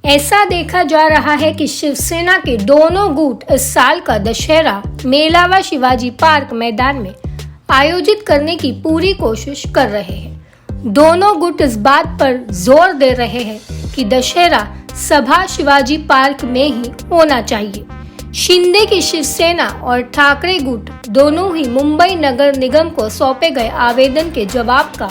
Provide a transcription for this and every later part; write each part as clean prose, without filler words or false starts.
ऐसा देखा जा रहा है कि शिवसेना के दोनों गुट इस साल का दशहरा मेला शिवाजी पार्क मैदान में आयोजित करने की पूरी कोशिश कर रहे हैं। दोनों गुट इस बात पर जोर दे रहे हैं कि दशहरा सभा शिवाजी पार्क में ही होना चाहिए। शिंदे की शिवसेना और ठाकरे गुट दोनों ही मुंबई नगर निगम को सौंपे गए आवेदन के जवाब का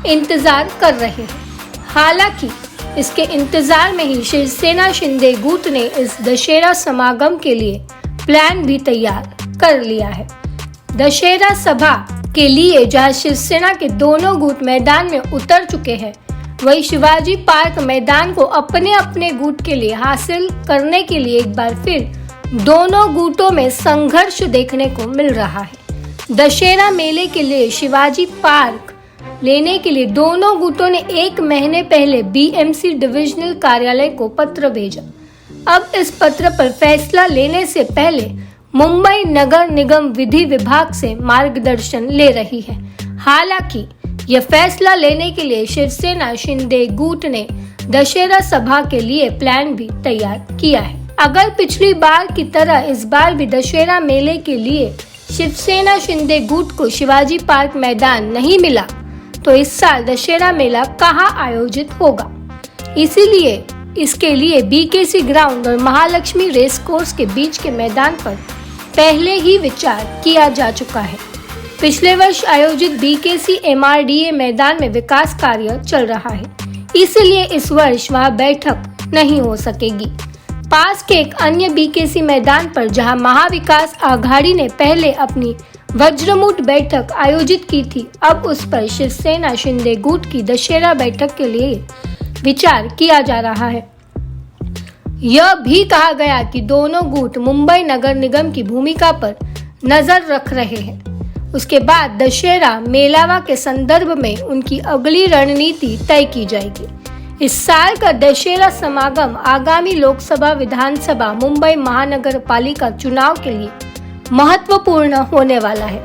इंतजार कर रहे हैं। हालांकि इसके इंतजार में ही शिवसेना शिंदे गुट ने इस दशहरा समागम के लिए प्लान भी तैयार कर लिया है। दशहरा सभा के लिए जहां शिवसेना के दोनों गुट मैदान में उतर चुके हैं, वही शिवाजी पार्क मैदान को अपने अपने गुट के लिए हासिल करने के लिए एक बार फिर दोनों गुटों में संघर्ष देखने को मिल रहा है। दशहरा मेले के लिए शिवाजी पार्क लेने के लिए दोनों गुटों ने 1 महीने पहले बीएमसी डिविजनल कार्यालय को पत्र भेजा। अब इस पत्र पर फैसला लेने से पहले मुंबई नगर निगम विधि विभाग से मार्गदर्शन ले रही है। हालांकि यह फैसला लेने के लिए शिवसेना शिंदे गुट ने दशहरा सभा के लिए प्लान भी तैयार किया है। अगर पिछली बार की तरह इस बार भी दशहरा मेले के लिए शिवसेना शिंदे गुट को शिवाजी पार्क मैदान नहीं मिला, तो इस साल दशहरा मेला कहां आयोजित होगा। इसीलिए इसके लिए बीकेसी ग्राउंड और महालक्ष्मी रेस कोर्स के बीच के मैदान पर पहले ही विचार किया जा चुका है। पिछले वर्ष आयोजित बीकेसी एमआरडीए मैदान में विकास कार्य चल रहा है, इसलिए इस वर्ष वहां बैठक नहीं हो सकेगी। पास के एक अन्य बीकेसी मैदान पर जहां महाविकास आघाड़ी ने पहले अपनी वज्रमुठ बैठक आयोजित की थी, अब उस पर शिवसेना शिंदे गुट की दशहरा बैठक के लिए विचार किया जा रहा है। यह भी कहा गया कि दोनों गुट मुंबई नगर निगम की भूमिका पर नजर रख रहे हैं। उसके बाद दशहरा मेलावा के संदर्भ में उनकी अगली रणनीति तय की जाएगी। इस साल का दशहरा समागम आगामी लोकसभा, विधानसभा, मुंबई महानगर पालिका चुनाव के लिए महत्वपूर्ण होने वाला है।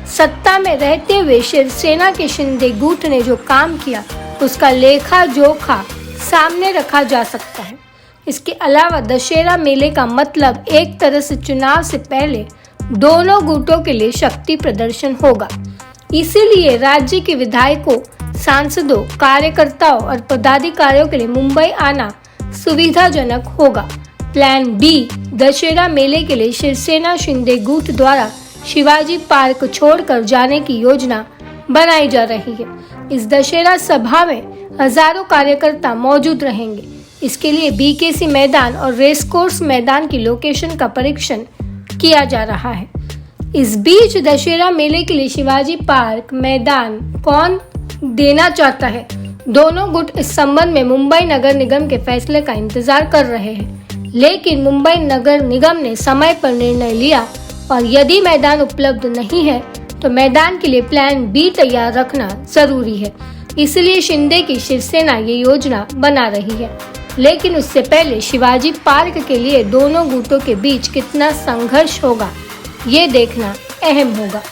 सत्ता में रहते हुए शिवसेना के शिंदे गुट ने जो काम किया, उसका लेखा जोखा सामने रखा जा सकता है। इसके अलावा दशहरा मेले का मतलब एक तरह से चुनाव से पहले दोनों गुटों के लिए शक्ति प्रदर्शन होगा। इसीलिए राज्य के विधायकों, सांसदों, कार्यकर्ताओं और पदाधिकारियों के लिए मुंबई आना सुविधाजनक होगा। प्लान बी दशहरा मेले के लिए शिवसेना शिंदे गुट द्वारा शिवाजी पार्क छोड़कर जाने की योजना बनाई जा रही है। इस दशहरा सभा में हजारों कार्यकर्ता मौजूद रहेंगे। इसके लिए बीकेसी मैदान और रेस कोर्स मैदान की लोकेशन का परीक्षण किया जा रहा है। इस बीच दशहरा मेले के लिए शिवाजी पार्क मैदान कौन देना चाहता है, दोनों गुट इस संबंध में मुंबई नगर निगम के फैसले का इंतजार कर रहे हैं। लेकिन मुंबई नगर निगम ने समय पर निर्णय लिया और यदि मैदान उपलब्ध नहीं है तो मैदान के लिए प्लान बी तैयार रखना जरूरी है। इसलिए शिंदे की शिवसेना ये योजना बना रही है। लेकिन उससे पहले शिवाजी पार्क के लिए दोनों गुटों के बीच कितना संघर्ष होगा, ये देखना अहम होगा।